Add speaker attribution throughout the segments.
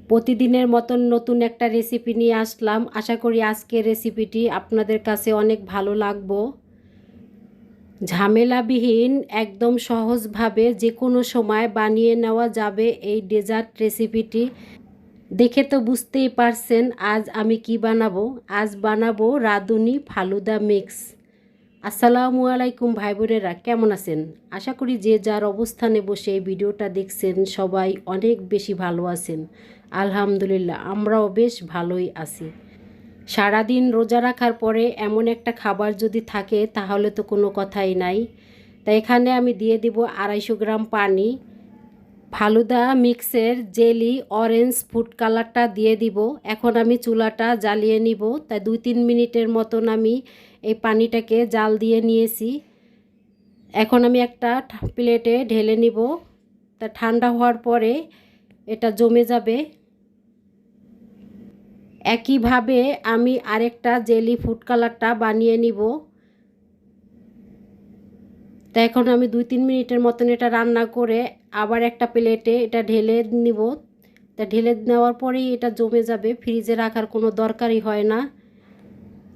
Speaker 1: প্রতিদিনের মতন নতুন একটা রেসিপি নিয়ে আসলাম। আশা করি আজকের রেসিপিটি আপনাদের কাছে অনেক ভালো লাগবে। ঝামেলাবিহীন একদম সহজভাবে যে কোনো সময় বানিয়ে নেওয়া যাবে এই ডেজার্ট রেসিপিটি। দেখে তো বুঝতেই পারছেন আজ আমি কি বানাবো। আজ বানাবো রাঁধুনি ফালুদা মিক্স। আসসালামু আলাইকুম ভাই বোনেরা, কেমন আছেন? আশা করি যে যার অবস্থানে বসে এই ভিডিওটা দেখছেন সবাই অনেক বেশি ভালো আছেন। আলহামদুলিল্লাহ, আমরাও বেশ ভালোই আছি। সারাদিন রোজা রাখার পরে এমন একটা খাবার যদি থাকে তাহলে তো কোনো কথাই নাই। তাই এখানে আমি দিয়ে দিব 250 গ্রাম পানি। ফালুদা মিক্সের জেলি অরেঞ্জ ফুড কালারটা দিয়ে দিব। এখন আমি চুলাটা জ্বালিয়ে নিব। তাই 2-3 মিনিটের মতন আমি এই পানিটাকে জাল দিয়ে নিয়েছি। এখন আমি একটা প্লেটে ঢেলে নিব। তা ঠান্ডা হওয়ার পরে এটা জমে যাবে। একইভাবে আমি আরেকটা জেলি ফুড কালারটা বানিয়ে নিব। তা এখন আমি 2-3 মিনিটের মতন এটা রান্না করে আবার একটা প্লেটে এটা ঢেলে নিব। তা ঢেলে নেওয়ার পরেই এটা জমে যাবে, ফ্রিজে রাখার কোনো দরকারই হয় না।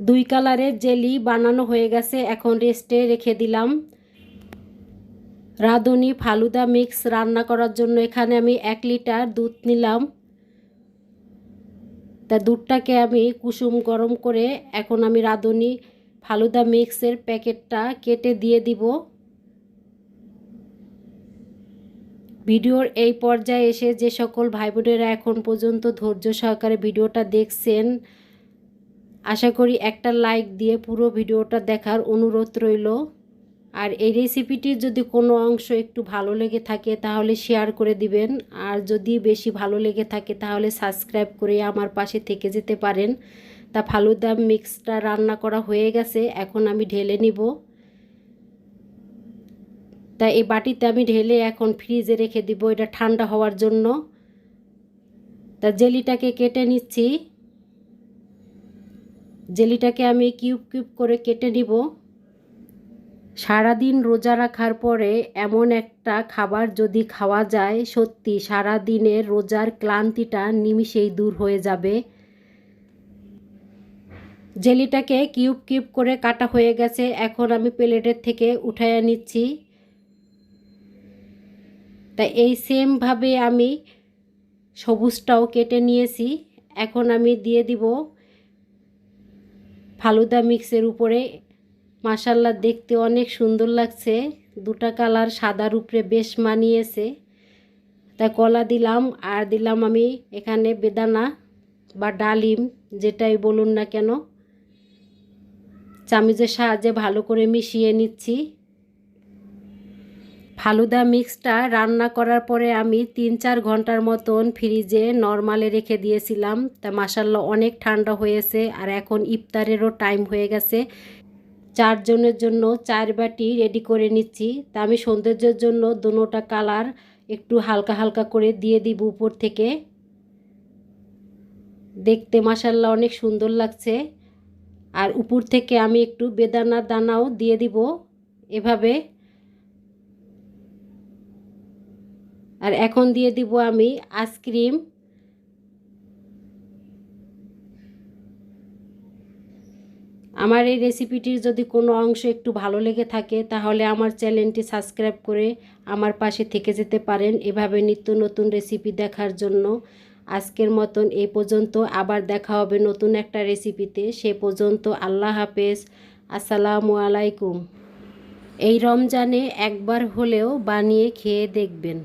Speaker 1: 2 কালারের জেলি বানানো হয়ে গেছে, এখন রেস্টে রেখে দিলাম। রাঁধুনি ফালুদা মিক্স রান্না করার জন্য এখানে আমি 1 লিটার দুধ নিলাম। তা দুধটাকে আমি কুসুম গরম করে এখন আমি রাঁধুনি ফালুদা মিক্সের প্যাকেটটা কেটে দিয়ে দিব। ভিডিওর এই পর্যায়ে এসে যে সকল ভাই বোনেরা এখন পর্যন্ত ধৈর্য সহকারে ভিডিওটা দেখছেন, আশা করি একটা লাইক দিয়ে পুরো ভিডিওটা দেখার অনুরোধ রইল। আর এই রেসিপিটির যদি কোনো অংশ একটু ভালো লেগে থাকে তাহলে শেয়ার করে দিবেন। আর যদি বেশি ভালো লেগে থাকে তাহলে সাবস্ক্রাইব করে আমার পাশে থেকে যেতে পারেন। তা ফালুদা মিক্সটা রান্না করা হয়ে গেছে, এখন আমি ঢেলে নিব। তাই এই বাটিতে আমি ঢেলে এখন ফ্রিজে রেখে দিব এটা ঠান্ডা হওয়ার জন্য। তা জেলিটাকে কেটে নিচ্ছি। জেলিটাকে আমি কিউব কিউব করে কেটে নিব। সারাদিন রোজা রাখার পরে এমন একটা খাবার যদি খাওয়া যায়, সত্যি সারাদিনের রোজার ক্লান্তিটা নিমিষেই দূর হয়ে যাবে। জেলিটাকে কিউব কিউব করে কাটা হয়ে গেছে, এখন আমি প্লেটের থেকে উঠাইয়া নিচ্ছি। তাই এই সেমভাবে আমি সবুজটাও কেটে নিয়েছি। এখন আমি দিয়ে দিব ফালুদা মিক্সের উপরে। মাশাআল্লাহ, দেখতে অনেক সুন্দর লাগছে। দুটা কালার সাদার উপরে বেশ মানিয়েছে। তাই কলা দিলাম, আর দিলাম আমি এখানে বেদানা বা ডালিম, যেটাই বলুন না কেন। চামচের সাহায্যে ভালো করে মিশিয়ে নিচ্ছি। ফালুদা মিক্সটা রান্না করার পরে আমি 3-4 ঘন্টার মতন ফ্রিজে নরমালে রেখে দিয়েছিলাম। তা মাশাআল্লাহ অনেক ঠান্ডা হয়েছে। আর এখন ইফতারেরও টাইম হয়ে গেছে। 4 জনের জন্য 4 বাটি রেডি করে নিচ্ছি। তা আমি সৌন্দর্যের জন্য দুটোটা কালার একটু হালকা হালকা করে দিয়ে দিব উপর থেকে। দেখতে মাশাআল্লাহ অনেক সুন্দর লাগছে। আর উপর থেকে আমি একটু বেদানার দানাও দিয়ে দিব এভাবে। আর এখন দিয়ে দিব আমি আইসক্রিম। আমার এই রেসিপিটির যদি কোনো অংশ একটু ভালো লেগে থাকে তাহলে আমার চ্যানেলটি সাবস্ক্রাইব করে আমার পাশে থেকে যেতে পারেন এভাবে নিত্য নতুন রেসিপি দেখার জন্য। আজকের মতন এই পর্যন্ত, আবার দেখা হবে নতুন একটা রেসিপিতে। সে পর্যন্ত আল্লাহ হাফেজ, আসসালামু আলাইকুম। এই রমজানে একবার হলেও বানিয়ে খেয়ে দেখবেন।